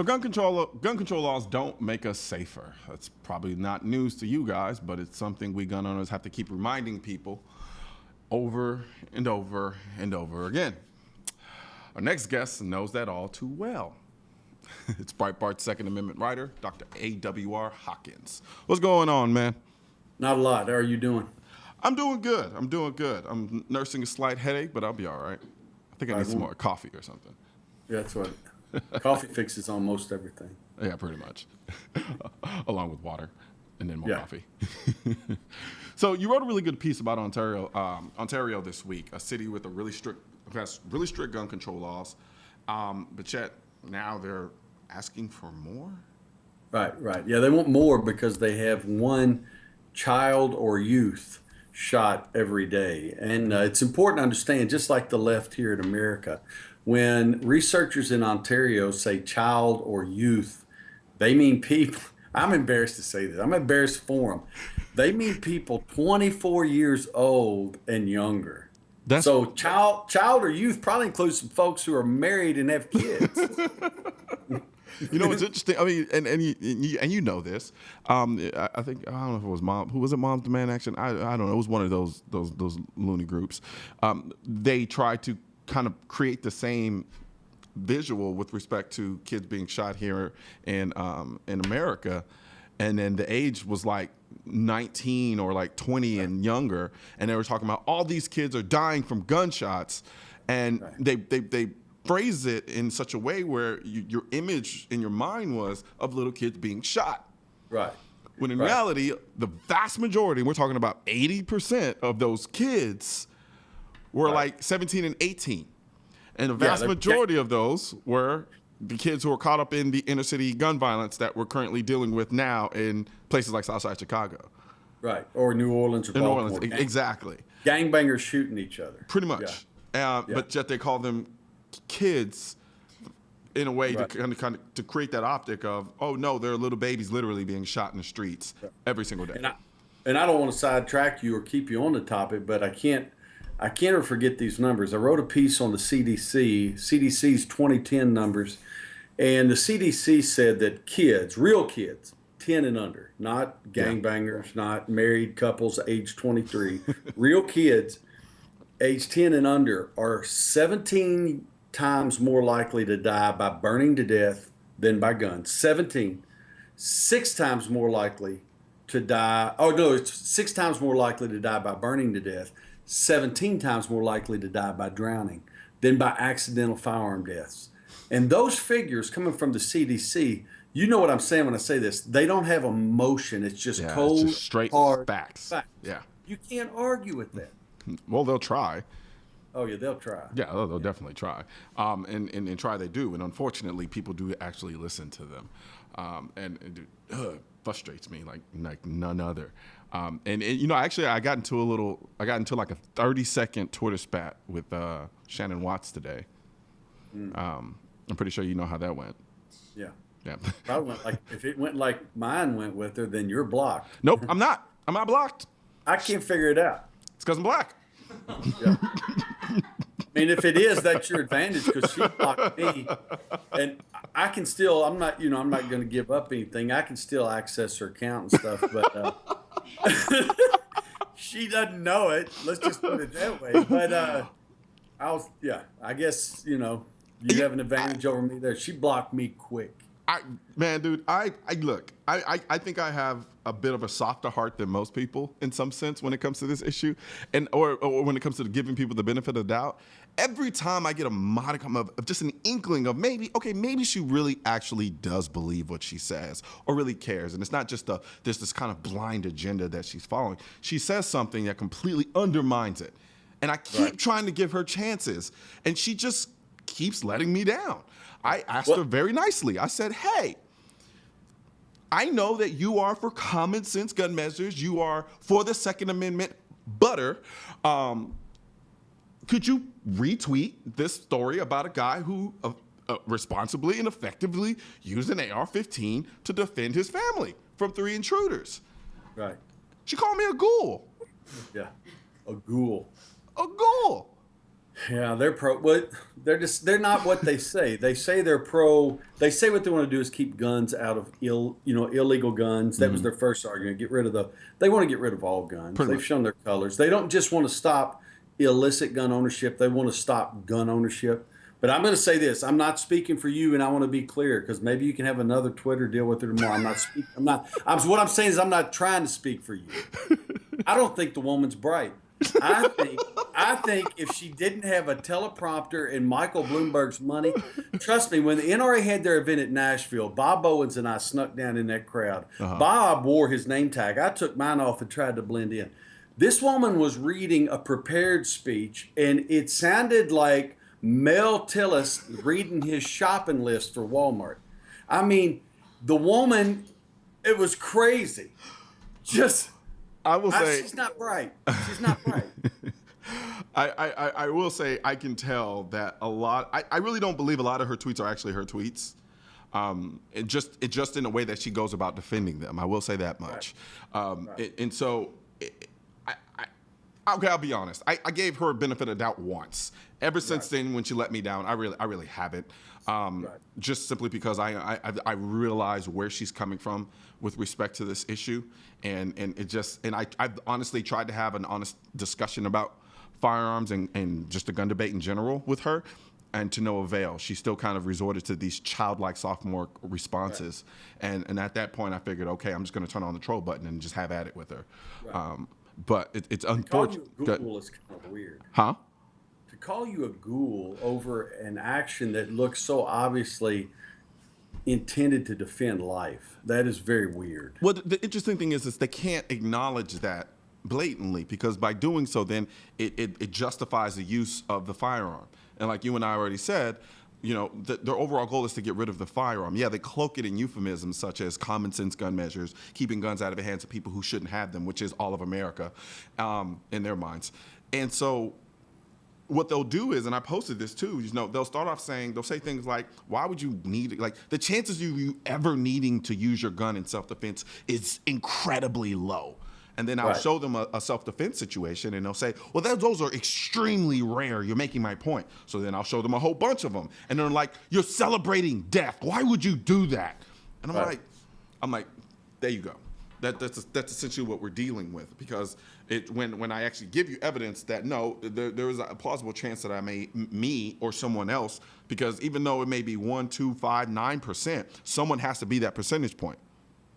So gun control laws don't make us safer. That's probably not news to you guys, but it's something we gun owners have to keep reminding people over and over and over again. Our next guest knows that all too well. It's Breitbart's Second Amendment writer, Dr. A.W.R. Hawkins. What's going on, man? Not a lot. How are you doing? I'm doing good. I'm nursing a slight headache, but I'll be all right. I think I need some more coffee or something. Yeah, that's what. Coffee fixes almost everything. Yeah, pretty much. Along with water and then more coffee. So you wrote a really good piece about Ontario this week, a city with really strict gun control laws. But yet now they're asking for more? Right. Yeah, they want more because they have one child or youth shot every day. And it's important to understand, just like the left here in America, when researchers in Ontario say child or youth, they mean people. I'm embarrassed to say this. I'm embarrassed for them. They mean people 24 years old and younger. So child or youth probably includes some folks who are married and have kids. You know what's interesting? I mean, and you know this. I think I don't know if it was Mom. Who was it? Moms Demand Action. I don't know. It was one of those loony groups. They tried to kind of create the same visual with respect to kids being shot here in America, and then the age was like 19 or like 20 and younger, and they were talking about all these kids are dying from gunshots, and they phrase it in such a way where your image in your mind was of little kids being shot. Right. When in reality, the vast majority, we're talking about 80% of those kids were like 17 and 18. And the vast majority of those were the kids who were caught up in the inner city gun violence that we're currently dealing with now in places like Southside Chicago. Right. Or New Orleans or Baltimore. New Orleans, exactly. Gangbangers shooting each other. Pretty much. But yet they call them kids in a way to kind of to create that optic of, oh no, there are little babies literally being shot in the streets every single day. And I don't want to sidetrack you or keep you on the topic, but I can't ever forget these numbers. I wrote a piece on the CDC's 2010 numbers, and the CDC said that kids, real kids, 10 and under, not gangbangers, not married couples age 23, real kids age 10 and under are 17 times more likely to die by burning to death than by guns. 17. 6 times more likely to die. Oh, no, it's 6 times more likely to die by burning to death. 17 times more likely to die by drowning than by accidental firearm deaths. And those figures coming from the CDC, you know what I'm saying when I say this. They don't have emotion. It's just cold, it's just straight hard facts. Yeah. You can't argue with that. Well, they'll try. Oh, yeah, they'll try. Yeah, they'll definitely try. And try they do. And unfortunately, people do actually listen to them. And it frustrates me like none other. And you know, actually, I got into like a 30-second Twitter spat with Shannon Watts today. I'm pretty sure you know how that went. Yeah. Yeah. If it went like mine went with her, then you're blocked. Nope, I'm not. I'm not blocked. I can't figure it out. It's because I'm black. Yeah. I mean, if it is, that's your advantage because she blocked me, and I can still. I'm not going to give up anything. I can still access her account and stuff, but she doesn't know it. Let's just put it that way. But I guess you have an advantage over me there. She blocked me quick. Dude, I think I have a bit of a softer heart than most people in some sense when it comes to this issue, or when it comes to giving people the benefit of the doubt. Every time I get a modicum of just an inkling of maybe she really actually does believe what she says or really cares, and it's not just this kind of blind agenda that she's following. She says something that completely undermines it, and I keep trying to give her chances, and she just keeps letting me down. I asked her very nicely. I said, hey, I know that you are for common sense gun measures. You are for the Second Amendment butter. Could you retweet this story about a guy who responsibly and effectively used an AR-15 to defend his family from 3 intruders? Right. She called me a ghoul. Yeah, a ghoul. A ghoul. Yeah, they're pro. But they're not what they say. They say they're pro. They say what they want to do is keep guns out of illegal guns. That was Hmm. their first argument. Get rid of the. They want to get rid of all guns. Pretty They've much. shown their colors. They don't just want to stop illicit gun ownership. They want to stop gun ownership. But I'm going to say this. I'm not speaking for you, and I want to be clear because maybe you can have another Twitter deal with it tomorrow. I'm not speaking. I'm not. What I'm saying is I'm not trying to speak for you. I don't think the woman's bright. I think I think if she didn't have a teleprompter and Michael Bloomberg's money, trust me, when the NRA had their event at Nashville, Bob Owens and I snuck down in that crowd. Uh-huh. Bob wore his name tag. I took mine off and tried to blend in. This woman was reading a prepared speech, and it sounded like Mel Tillis reading his shopping list for Walmart. I mean, the woman, it was crazy. Just I will say, she's not bright. She's not bright. I will say I can tell that a lot. I really don't believe a lot of her tweets are actually her tweets. It just in a way that she goes about defending them. I will say that much. Right. And so, okay, I'll be honest. I gave her a benefit of doubt once. Ever since then, when she let me down, I really haven't. Just simply because I realize where she's coming from with respect to this issue, and I've honestly tried to have an honest discussion about firearms and just the gun debate in general with her, and to no avail. She still kind of resorted to these childlike sophomore responses, and at that point I figured, okay, I'm just going to turn on the troll button and just have at it with her. Right. But it's Call you unfortunate. a ghoul is kind of weird. Huh? To call you a ghoul over an action that looks so obviously intended to defend life, that is very weird. Well, the interesting thing is they can't acknowledge that blatantly, because by doing so, then it justifies the use of the firearm. And like you and I already said, their overall goal is to get rid of the firearm. Yeah, they cloak it in euphemisms such as common sense gun measures, keeping guns out of the hands of people who shouldn't have them, which is all of America, in their minds. And so what they'll do is, and I posted this too, they'll start off they'll say things like, why would you need it? Like, the chances of you ever needing to use your gun in self-defense is incredibly low. And then I'll show them a self-defense situation, and they'll say, well, those are extremely rare. You're making my point. So then I'll show them a whole bunch of them. And they're like, you're celebrating death. Why would you do that? And I'm like, there you go. That's essentially what we're dealing with, because when I actually give you evidence that no, there is a plausible chance that me or someone else, because even though it may be 1, 2, 5, 9%, someone has to be that percentage point.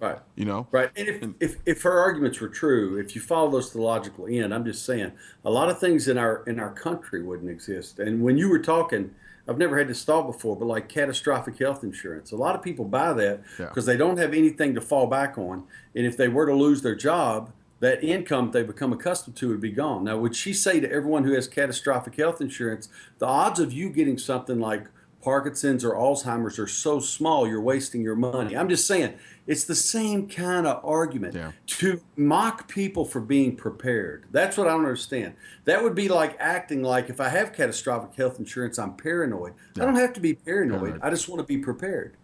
Right. You know? Right. And if her arguments were true, if you follow those to the logical end, I'm just saying a lot of things in our country wouldn't exist. And when you were talking, I've never had this thought before, but like catastrophic health insurance, a lot of people buy that because they don't have anything to fall back on. And if they were to lose their job, that income they become accustomed to would be gone. Now, would she say to everyone who has catastrophic health insurance, the odds of you getting something like Parkinson's or Alzheimer's are so small, you're wasting your money? I'm just saying, it's the same kind of argument to mock people for being prepared. That's what I don't understand. That would be like acting like if I have catastrophic health insurance, I'm paranoid. I don't have to be paranoid. I just want to be prepared.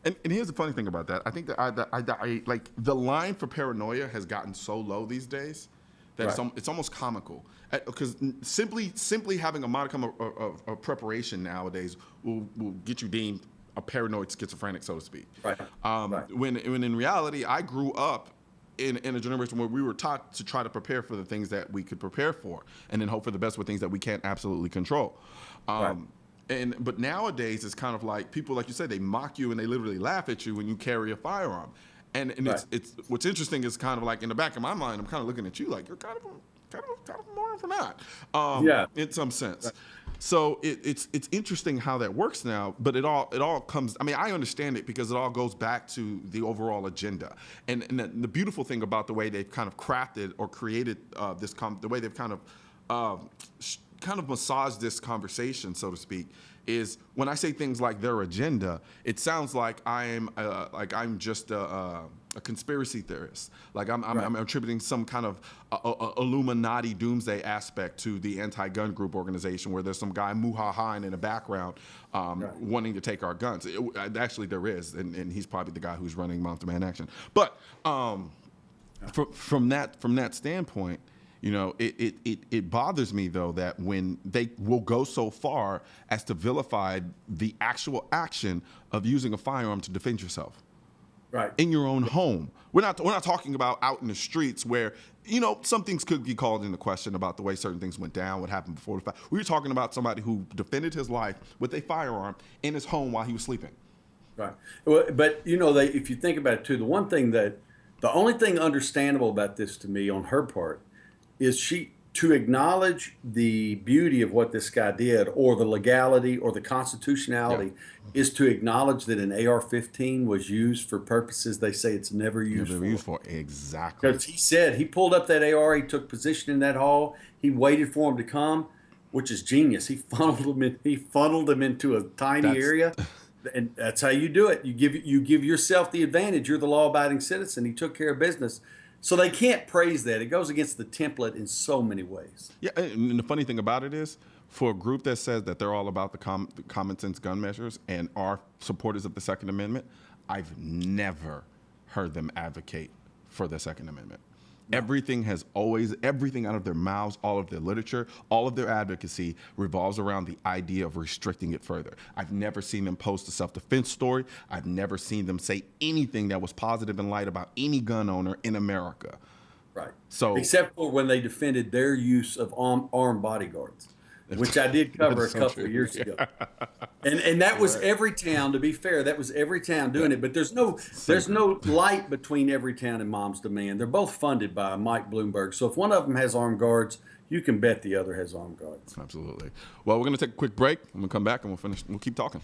And here's the funny thing about that. I think that I like the line for paranoia has gotten so low these days that it's almost comical. Because simply having a modicum of preparation nowadays will get you deemed a paranoid schizophrenic, so to speak. Right. When in reality, I grew up in a generation where we were taught to try to prepare for the things that we could prepare for, and then hope for the best with things that we can't absolutely control. But nowadays, it's kind of like people, like you said, they mock you and they literally laugh at you when you carry a firearm. And it's what's interesting is kind of like in the back of my mind, I'm kind of looking at you like you're kind of a moron for that. In some sense. So it's interesting how that works now, but it all comes. I mean, I understand it because it all goes back to the overall agenda, and the beautiful thing about the way they've kind of crafted or created the way they've kind of massaged this conversation, so to speak, is when I say things like their agenda, it sounds like I'm just a conspiracy theorist. Like I'm attributing some kind of Illuminati doomsday aspect to the anti-gun group organization, where there's some guy muhahaing in the background wanting to take our guns. Actually, there is, and he's probably the guy who's running Mountain Man Action. But from that standpoint, You know, it bothers me, though, that when they will go so far as to vilify the actual action of using a firearm to defend yourself. Right. In your own home. We're not talking about out in the streets where, you know, some things could be called into question about the way certain things went down, what happened before the fact. We were talking about somebody who defended his life with a firearm in his home while he was sleeping. Right. Well, but you know, if you think about it too, the only thing understandable about this to me on her part is to acknowledge the beauty of what this guy did, or the legality or the constitutionality, is to acknowledge that an AR-15 was used for purposes they say it's never used for. Exactly. Because he said he pulled up that AR, he took position in that hall, he waited for him to come, which is genius. He funneled him into a tiny area. And that's how you do it. You give yourself the advantage. You're the law-abiding citizen. He took care of business. So they can't praise that. It goes against the template in so many ways. Yeah, and the funny thing about it is, for a group that says that they're all about the common sense gun measures and are supporters of the Second Amendment, I've never heard them advocate for the Second Amendment. No. Everything out of their mouths, all of their literature, all of their advocacy revolves around the idea of restricting it further. I've never seen them post a self-defense story. I've never seen them say anything that was positive in light about any gun owner in America. Right. So, except for when they defended their use of armed bodyguards, which I did cover a couple of years ago. And that was every town, to be fair, that was every town doing it. But there's no light between every town and Mom's Demand. They're both funded by Mike Bloomberg. So if one of them has armed guards, you can bet the other has armed guards. Absolutely. Well, we're going to take a quick break. I'm going to come back and we'll keep talking.